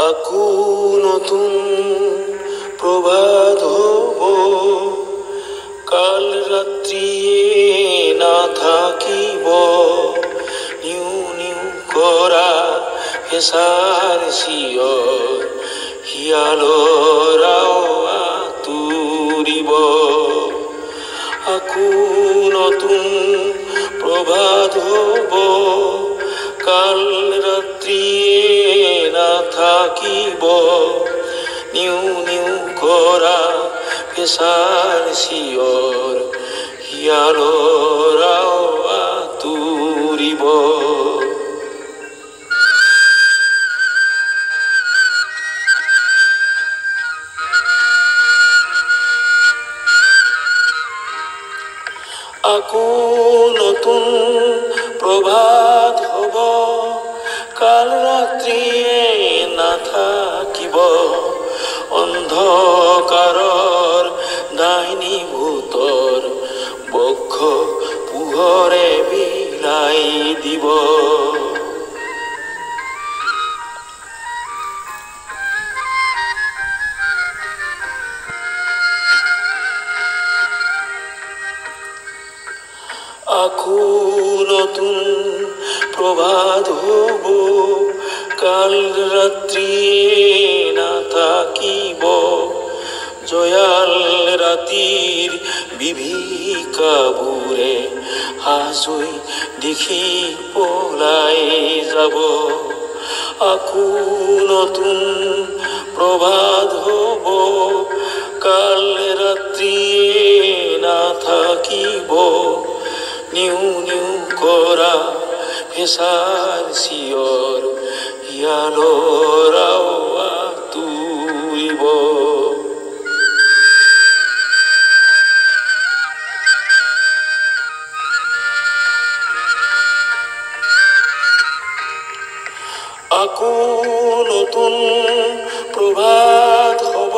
আকো নতুন প্ৰভাত হব, কাল ৰাত্ৰিয়ে না থাকিব। নিউ নিউ কৰা হেঁচাৰ চিঞৰ, শিয়ালৰাও আতুৰিব। আকো নতুন প্ৰভাত হব, কাল ৰাত্ৰিয়ে না থাকিব। নিউ নিউ কৰা পেশাৰ চিঞৰ, শিয়ালৰাও আতুৰিব। আকো নতুন প্ৰভাত হব, কাল ৰাত্ৰিয়ে নাথাকিব। অন্ধকাৰৰ ডাইনী ভূতৰ বক্ষ পোহৰে বিলাই দিব। আকো নতুন প্ৰভাত হব, কাল ৰাত্ৰিয়ে না থাকিব। জয়াল ৰাতিৰ বিভীষিকাবোৰে আজৈ দেখি পলাই যাব। আকো নতুন প্ৰভাত হব, কাল ৰাত্ৰিয়ে না থাকিব। নিউ নিউ কৰা পেশাৰ চিঞৰ, শিয়ালৰাও আতুৰিব। আকো নতুন প্ৰভাত হব,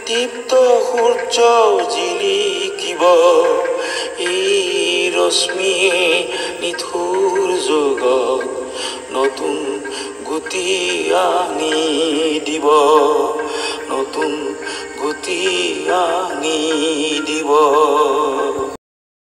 দীপ্ত সূৰ্য জিলিকিব। এই ৰশ্মিয়ে নিঠুৰ যুগত নতুন গতি আনি দিব, নতুন গতি আনি দিব।